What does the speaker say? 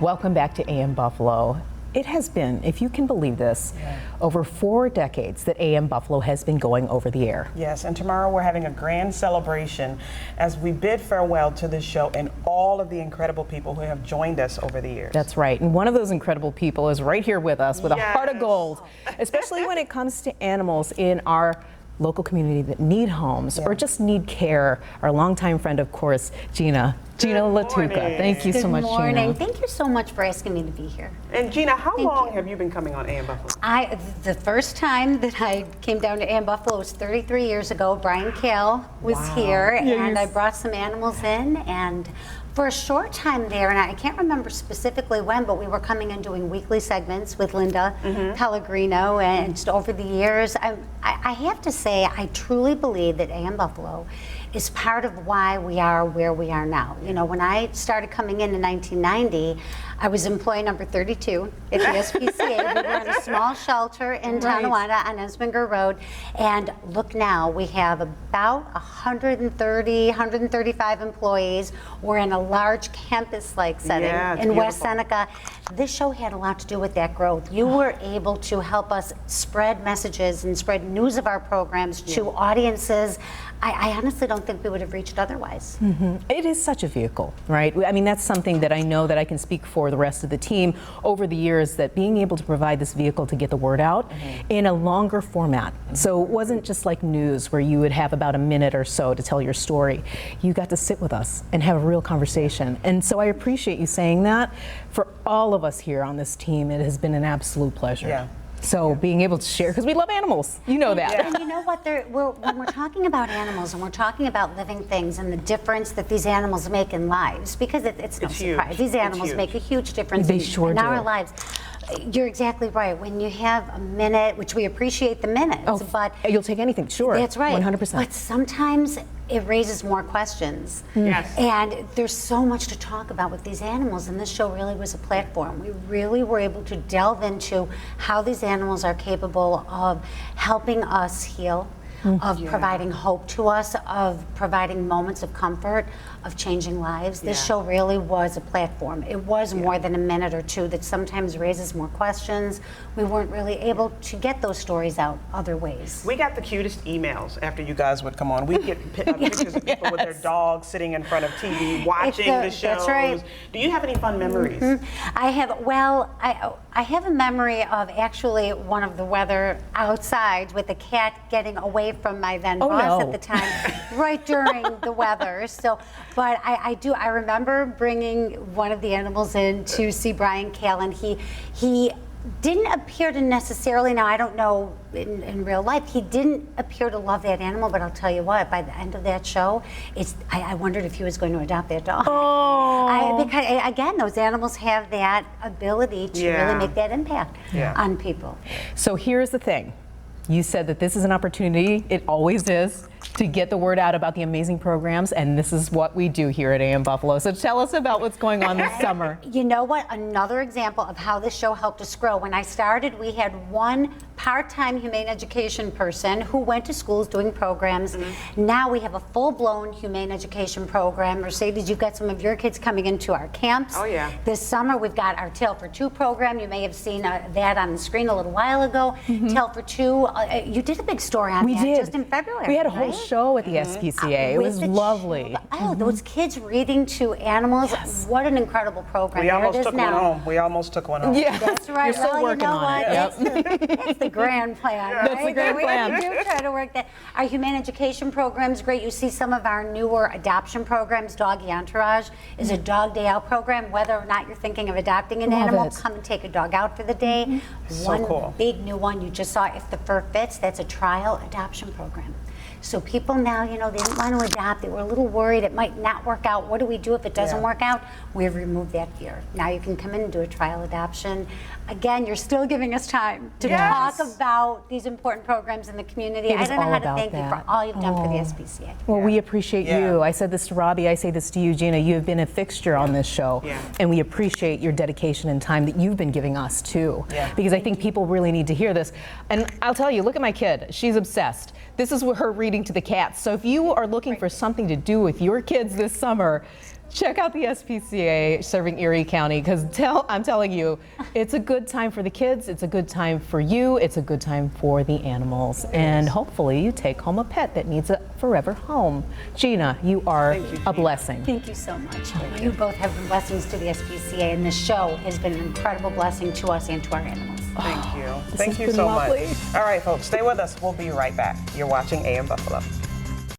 Welcome back to AM Buffalo. It has been, if you can believe this, over 4 decades that AM Buffalo has been going over the air. Yes, and tomorrow we're having a grand celebration as we bid farewell to this show and all of the incredible people who have joined us over the years. That's right, and one of those incredible people is right here with us with a heart of gold, especially when it comes to animals in our local community that need homes or just need care. Our longtime friend, of course, Gina Lattuca. Thank you so much, Gina. Good morning. Thank you so much for asking me to be here. And Gina, how long have you been coming on AM Buffalo? The first time that I came down to AM Buffalo was 33 years ago. Brian Kale was here, and I brought some animals in, and for a short time there, and I can't remember specifically when, but we were coming and doing weekly segments with Linda Pellegrino, and just over the years, I have to say, I truly believe that AM Buffalo is part of why we are where we are now. You know, when I started coming in 1990, I was employee number 32 at the SPCA. We were in a small shelter in Tonawanda on Esminger Road, and look now, we have about 130, 135 employees. We're in a large campus-like setting in West Seneca. This show had a lot to do with that growth. You were able to help us spread messages and spread news of our programs to audiences I honestly don't think we would have reached otherwise. It is such a vehicle, right? I mean, that's something that I know that I can speak for the rest of the team over the years, that being able to provide this vehicle to get the word out in a longer format. So it wasn't just like news where you would have about a minute or so to tell your story. You got to sit with us and have a real conversation. And so I appreciate you saying that. For all of us here on this team, it has been an absolute pleasure. So being able to share, because we love animals, you know that. And you know what, when we're talking about animals and we're talking about living things and the difference that these animals make in lives, because it's no surprise, these animals make a huge difference in our lives. You're exactly right. When you have a minute, which we appreciate the minutes, but you'll take anything, sure. That's right. 100%. But sometimes it raises more questions. And there's so much to talk about with these animals, and this show really was a platform. We really were able to delve into how these animals are capable of helping us heal, of providing hope to us, of providing moments of comfort, of changing lives. This show really was a platform. It was more than a minute or two that sometimes raises more questions. We weren't really able to get those stories out other ways. We got the cutest emails after you guys would come on. We'd get pictures of people with their dogs sitting in front of TV watching the shows. That's right. Do you have any fun memories? I have, I have a memory of actually one of the weather outside with the cat getting away from my then boss at the time, right during the weather. So, but I remember bringing one of the animals in to see Brian Kale, and he didn't appear to necessarily, now I don't know in real life, he didn't appear to love that animal, but I'll tell you what, by the end of that show, I wondered if he was going to adopt that dog. Because again, those animals have that ability to really make that impact on people. So here's the thing. You said that this is an opportunity, it always is, to get the word out about the amazing programs, and this is what we do here at AM Buffalo. So tell us about what's going on this summer. You know what? Another example of how this show helped us grow. When I started, we had one part-time humane education person who went to schools doing programs. Now we have a full-blown humane education program. Mercedes, you've got some of your kids coming into our camps. This summer we've got our Tail for Two program. You may have seen that on the screen a little while ago. Tail for Two, you did a big story on that just in February. We had a whole show at the SPCA. It was lovely. Those kids reading to animals, what an incredible program. We almost took one home. We almost took one home. Yeah, that's right. You're still working on it. It's the grand plan, right? That's the grand plan. We do try to work that. Our humane education program is great. You see some of our newer adoption programs. Doggy Entourage is a dog day out program. Whether or not you're thinking of adopting an animal, come and take a dog out for the day. One big new one you just saw, If the Fur Fits, that's a trial adoption program. So people now, you know, they didn't want to adopt. They were a little worried it might not work out. What do we do if it doesn't work out? We've removed that fear. Now you can come in and do a trial adoption. Again, you're still giving us time to talk about these important programs in the community. I don't know how to thank you for all you've done for the SPCA. Well, we appreciate you. I said this to Robbie, I say this to you, Gina. You have been a fixture on this show, and we appreciate your dedication and time that you've been giving us too. Because I think people really need to hear this. And I'll tell you, look at my kid. She's obsessed. This is her reading contributing to the cats. So if you are looking for something to do with your kids this summer, check out the SPCA serving Erie County, because I'm telling you, it's a good time for the kids, it's a good time for you, it's a good time for the animals, and hopefully you take home a pet that needs a forever home. Gina, you are a blessing. Thank you so much. You both have been blessings to the SPCA, and this show has been an incredible blessing to us and to our animals. Thank you. This Thank has you been so lovely. much. All right, folks, stay with us. We'll be right back. You're watching AM Buffalo.